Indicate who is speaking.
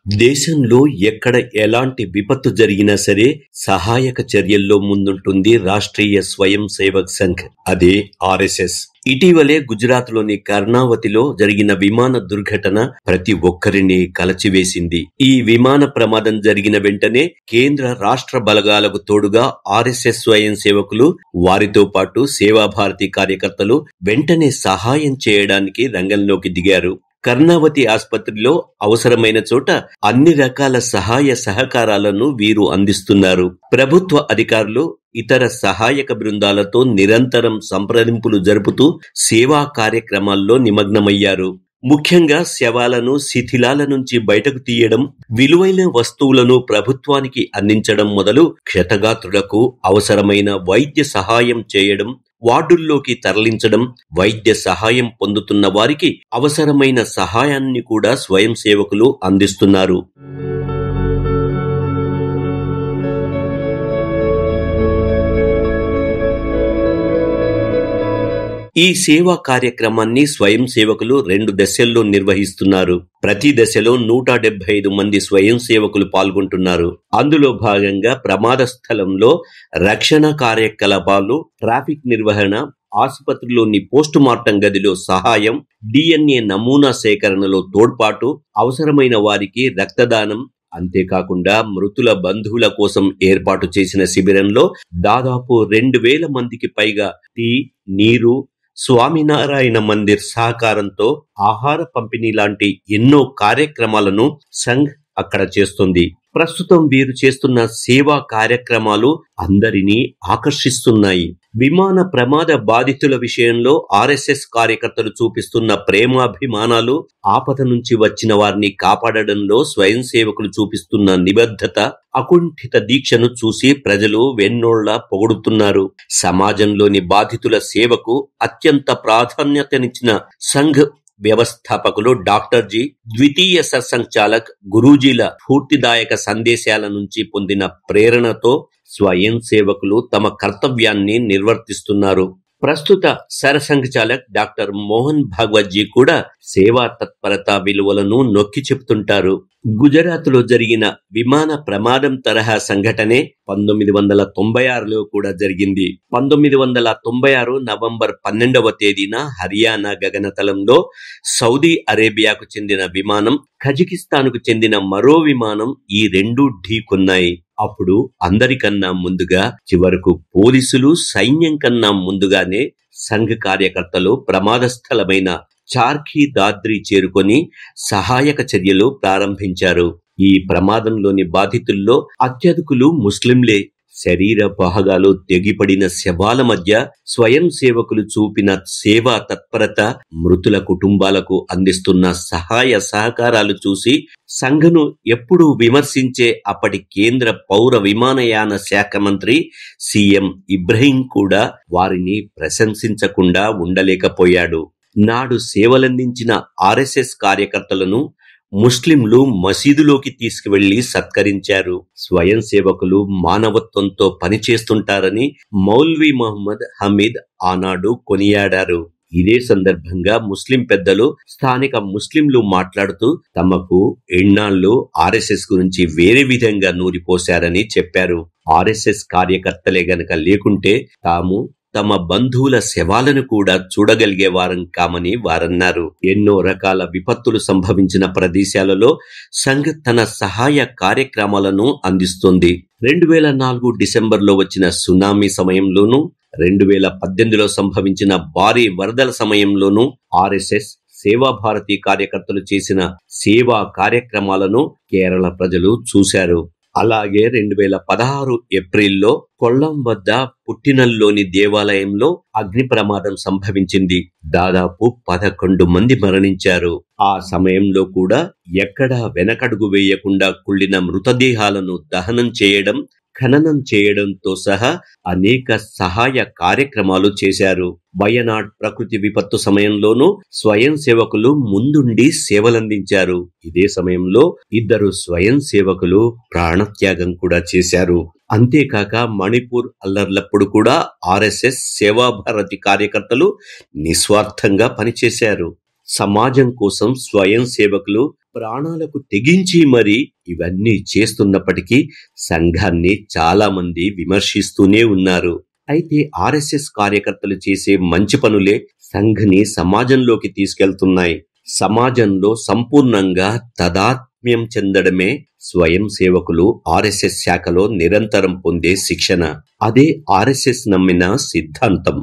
Speaker 1: దేశంలో ఎక్కడ ఎలాంటి విపత్తు జరిగినా సరే సహాయక చర్యల్లో ముందుంటుంది రాష్ట్రీయ స్వయం సేవక్ సంఘ్, అదే ఆర్ఎస్ఎస్. ఇటీవలే గుజరాత్ లోని కర్ణావతిలో జరిగిన విమాన దుర్ఘటన ప్రతి ఒక్కరిని కలచివేసింది. ఈ విమాన ప్రమాదం జరిగిన వెంటనే కేంద్ర రాష్ట్ర బలగాలకు తోడుగా ఆర్ఎస్ఎస్ స్వయం సేవకులు, వారితో పాటు సేవాభారతి కార్యకర్తలు వెంటనే సహాయం చేయడానికి రంగంలోకి దిగారు. కర్ణావతి ఆసుపత్రిలో అవసరమైన చోట అన్ని రకాల సహాయ సహకారాలను వీరు అందిస్తున్నారు. ప్రభుత్వ అధికారులు ఇతర సహాయక బృందాలతో నిరంతరం సంప్రదింపులు జరుపుతూ సేవా కార్యక్రమాల్లో నిమగ్నమయ్యారు. ముఖ్యంగా శవాలను, శిథిలాల నుంచి బయటకు తీయడం, విలువైన వస్తువులను ప్రభుత్వానికి అందించడం మొదలు క్షతగాత్రులకు అవసరమైన వైద్య సహాయం చేయడం, వార్డుల్లోకి తరలించడం, వైద్య సహాయం పొందుతున్న వారికి అవసరమైన సహాయాన్ని కూడా స్వయం సేవకులు అందిస్తున్నారు. ఈ సేవా కార్యక్రమాన్ని స్వయం సేవకులు 2 దశల్లో నిర్వహిస్తున్నారు. ప్రతి దశలో 175 మంది స్వయం సేవకులు పాల్గొంటున్నారు. అందులో భాగంగా ప్రమాద స్థలంలో రక్షణ కార్యకలాపాలు, ట్రాఫిక్ నిర్వహణ, ఆసుపత్రిలోని పోస్టు మార్టం గదిలో సహాయం, DNA నమూనా సేకరణలో తోడ్పాటు, అవసరమైన వారికి రక్తదానం, అంతేకాకుండా మృతుల బంధువుల కోసం ఏర్పాటు చేసిన శిబిరంలో దాదాపు 2000 మందికి పైగా టీ, నీరు, స్వామినారాయణ మందిర్ సహకారంతో ఆహార పంపిణీ లాంటి ఎన్నో కార్యక్రమాలను సంఘ్ అక్కడ చేస్తుంది. ప్రస్తుతం వీరు చేస్తున్న సేవా కార్యక్రమాలు అందరినీ ఆకర్షిస్తున్నాయి. విమాన ప్రమాద బాధితుల విషయంలో ఆర్ఎస్ఎస్ కార్యకర్తలు చూపిస్తున్న ప్రేమాభిమానాలు, ఆపద నుంచి వచ్చిన వారిని కాపాడడంలో స్వయం సేవకులు చూపిస్తున్న నిబద్ధత, అకుంఠిత దీక్షను చూసి ప్రజలు వెన్నోళ్ల పొగుడుతున్నారు. సమాజంలోని బాధితుల సేవకు అత్యంత ప్రాధాన్యతనిచ్చిన సంఘ్ వ్యవస్థాపకులు డాక్టర్ జీ, ద్వితీయ సర్సంఘచాలక్ గురూజీల స్ఫూర్తిదాయక సందేశాల నుంచి పొందిన ప్రేరణతో స్వయం సేవకులు తమ కర్తవ్యాన్ని నిర్వర్తిస్తున్నారు. ప్రస్తుత సరసంఘచాలక్ డాక్టర్ మోహన్ భాగవత్ జీ కూడా సేవా తత్పరత విలువలను నొక్కి చెప్తుంటారు. గుజరాత్ లో జరిగిన విమాన ప్రమాదం తరహా సంఘటనే 1996లో కూడా జరిగింది. 1996 నవంబర్ 12వ తేదీన హర్యానా గగనతలంలో సౌదీ అరేబియాకు చెందిన విమానం, కజకిస్తాన్కు చెందిన మరో విమానం, ఈ రెండూ ఢీకొన్నాయి. అప్పుడు అందరికన్నా ముందుగా, చివరకు పోలీసులు, సైన్యం కన్నా ముందుగానే సంఘ్ కార్యకర్తలు ప్రమాద స్థలమైన చార్ఖీ దాద్రి చేరుకొని సహాయక చర్యలు ప్రారంభించారు. ఈ ప్రమాదంలోని బాధితుల్లో అత్యధికులు ముస్లింలే. శరీర భాగాలు తెగిపడిన శవాల మధ్య స్వయం సేవకులు చూపిన సేవా తత్పరత, మృతుల కుటుంబాలకు అందిస్తున్న సహాయ సహకారాలు చూసి సంఘను ఎప్పుడూ విమర్శించే అప్పటి కేంద్ర పౌర విమానయాన శాఖ మంత్రి సీఎం ఇబ్రహీం కూడా వారిని ప్రశంసించకుండా ఉండలేకపోయాడు. నాడు సేవలందించిన ఆర్ఎస్ఎస్ కార్యకర్తలను ముస్లింలు మసీదులోకి తీసుకువెళ్లి సత్కరించారు. స్వయం సేవకులు మానవత్వంతో పనిచేస్తుంటారని మౌల్వీ మహమ్మద్ హమీద్ ఆనాడు కొనియాడారు. ఇదే సందర్భంగా ముస్లిం పెద్దలు, స్థానిక ముస్లింలు మాట్లాడుతూ తమకు ఎన్నాళ్ళు ఆర్ఎస్ఎస్ గురించి వేరే విధంగా నూరిపోశారని చెప్పారు. ఆర్ఎస్ఎస్ కార్యకర్తలే గనక లేకుంటే తాము తమ బంధువుల శవాలను కూడా చూడగలిగే వారం కామని వారన్నారు. ఎన్నో రకాల విపత్తులు సంభవించిన ప్రదేశాలలో సంఘ్ తన సహాయ కార్యక్రమాలను అందిస్తుంది. 2004 డిసెంబర్లో వచ్చిన సునామీ సమయంలోనూ, 2018లో సంభవించిన భారీ వరదల సమయంలోనూ ఆర్ఎస్ఎస్, సేవాభారతి కార్యకర్తలు చేసిన సేవా కార్యక్రమాలను కేరళ ప్రజలు చూశారు. అలాగే 2016 ఏప్రిల్లో కొల్లం వద్ద పుట్టినల్లోని దేవాలయంలో అగ్ని ప్రమాదం సంభవించింది. దాదాపు 11 మంది మరణించారు. ఆ సమయంలో కూడా ఎక్కడా వెనకడుగు వేయకుండా కుళ్ళిన మృతదేహాలను దహనం చేయడం, ఖననం చేయడంతో సహా అనేక సహాయ కార్యక్రమాలు చేశారు. వయనాడ్ ప్రకృతి విపత్తు సమయంలోనూ స్వయం సేవకులు ముందుండి సేవలందించారు. ఇదే సమయంలో 2 స్వయం సేవకులు ప్రాణత్యాగం కూడా చేశారు. అంతేకాక మణిపూర్ అల్లర్లప్పుడు కూడా ఆర్ఎస్ఎస్, సేవాభారతి కార్యకర్తలు నిస్వార్థంగా పనిచేశారు. సమాజం కోసం స్వయం సేవకులు ప్రాణాలకు తెగించి మరి ఇవన్నీ చేస్తున్నప్పటికీ సంఘాన్ని చాలా మంది విమర్శిస్తూనే ఉన్నారు. అయితే ఆర్ఎస్ఎస్ కార్యకర్తలు చేసే మంచి పనులే సంఘ్ని సమాజంలోకి తీసుకెళ్తున్నాయి. సమాజంలో సంపూర్ణంగా తాదాత్మ్యం చెందడమే స్వయం సేవకులు ఆర్ఎస్ఎస్ శాఖలో నిరంతరం పొందే శిక్షణ. అదే ఆర్ఎస్ఎస్ నమ్మిన సిద్ధాంతం.